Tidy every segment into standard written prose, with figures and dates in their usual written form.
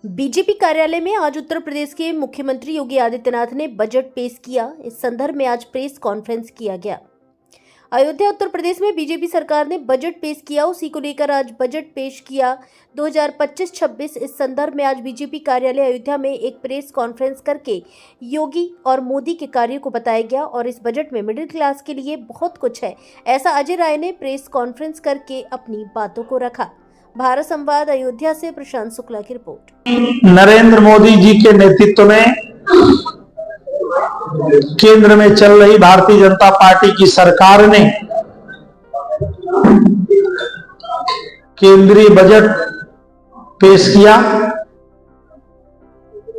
BJP कार्यालय में आज उत्तर प्रदेश के मुख्यमंत्री योगी आदित्यनाथ ने बजट पेश किया। इस संदर्भ में आज प्रेस कॉन्फ्रेंस किया गया। अयोध्या उत्तर प्रदेश में बीजेपी सरकार ने बजट पेश किया, उसी को लेकर आज बजट पेश किया 2025-26। इस संदर्भ में आज बीजेपी कार्यालय अयोध्या में एक प्रेस कॉन्फ्रेंस करके योगी और मोदी के कार्यों को बताया गया और इस बजट में मिडिल क्लास के लिए बहुत कुछ है, ऐसा अजय राय ने प्रेस कॉन्फ्रेंस करके अपनी बातों को रखा। भारत संवाद अयोध्या से प्रशांत शुक्ला की रिपोर्ट। नरेंद्र मोदी जी के नेतृत्व में केंद्र में चल रही भारतीय जनता पार्टी की सरकार ने केंद्रीय बजट पेश किया।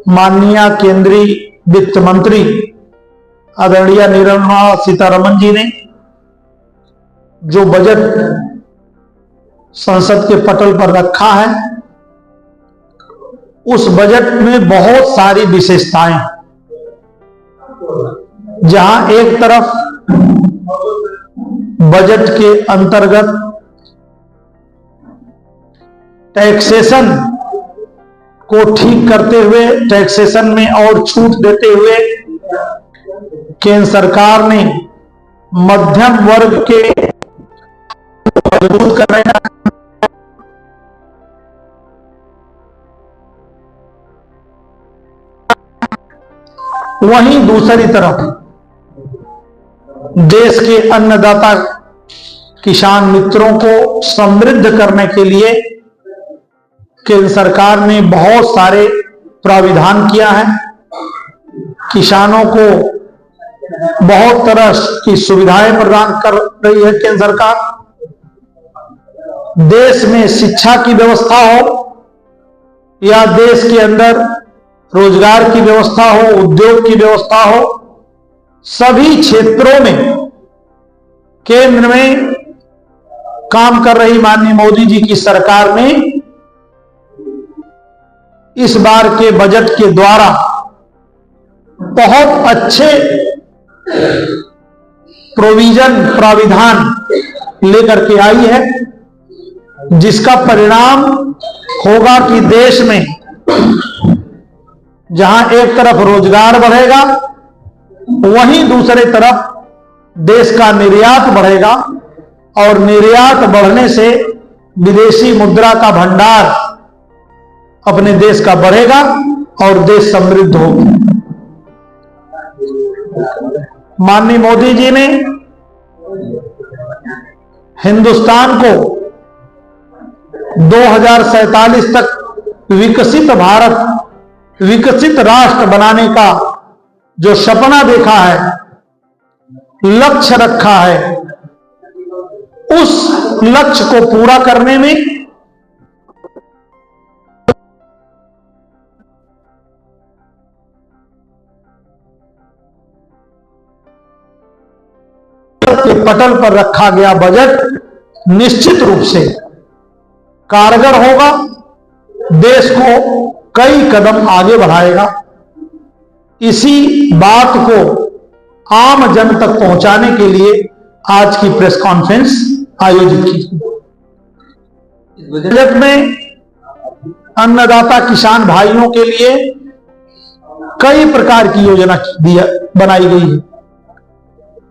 माननीय केंद्रीय वित्त मंत्री आदरणीय निर्मला सीतारमण जी ने जो बजट संसद के पटल पर रखा है, उस बजट में बहुत सारी विशेषताएं हैं। जहां एक तरफ बजट के अंतर्गत टैक्सेशन को ठीक करते हुए, टैक्सेशन में और छूट देते हुए केंद्र सरकार ने मध्यम वर्ग के मजबूत करने का वहीं दूसरी तरफ देश के अन्नदाता किसान मित्रों को समृद्ध करने के लिए केंद्र सरकार ने बहुत सारे प्राविधान किया है। किसानों को बहुत तरह की सुविधाएं प्रदान कर रही है केंद्र सरकार। देश में शिक्षा की व्यवस्था हो या देश के अंदर रोजगार की व्यवस्था हो, उद्योग की व्यवस्था हो, सभी क्षेत्रों में केंद्र में काम कर रही माननीय मोदी जी की सरकार ने इस बार के बजट के द्वारा बहुत अच्छे प्राविधान लेकर के आई है, जिसका परिणाम होगा कि देश में जहां एक तरफ रोजगार बढ़ेगा, वहीं दूसरे तरफ देश का निर्यात बढ़ेगा और निर्यात बढ़ने से विदेशी मुद्रा का भंडार अपने देश का बढ़ेगा और देश समृद्ध होगा। माननीय मोदी जी ने हिंदुस्तान को 2047 तक विकसित भारत, विकसित राष्ट्र बनाने का जो सपना देखा है, लक्ष्य रखा है, उस लक्ष्य को पूरा करने में के पटल पर रखा गया बजट निश्चित रूप से कारगर होगा, देश को कई कदम आगे बढ़ाएगा। इसी बात को आम जन तक पहुंचाने के लिए आज की प्रेस कॉन्फ्रेंस आयोजित की। बजट में अन्नदाता किसान भाइयों के लिए कई प्रकार की योजना बनाई गई है।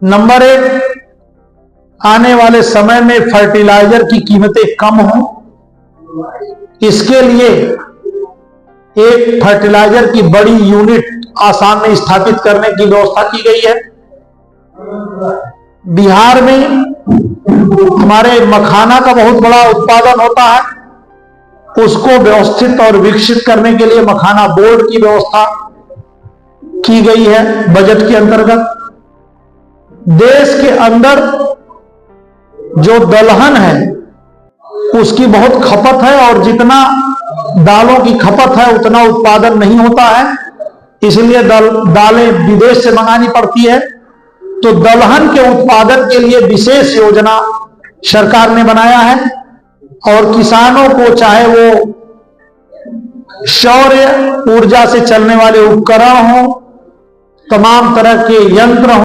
नंबर 1, आने वाले समय में फर्टिलाइजर की कीमतें कम हों, इसके लिए एक फर्टिलाइजर की बड़ी यूनिट आसाम में स्थापित करने की व्यवस्था की गई है। बिहार में हमारे मखाना का बहुत बड़ा उत्पादन होता है, उसको व्यवस्थित और विकसित करने के लिए मखाना बोर्ड की व्यवस्था की गई है बजट के अंतर्गत। देश के अंदर जो दलहन है उसकी बहुत खपत है और जितना दालों की खपत है उतना उत्पादन नहीं होता है, इसलिए दालें विदेश से मंगानी पड़ती है। तो दलहन के उत्पादन के लिए विशेष योजना सरकार ने बनाया है और किसानों को चाहे वो सौर ऊर्जा से चलने वाले उपकरण हो, तमाम तरह के यंत्र हो,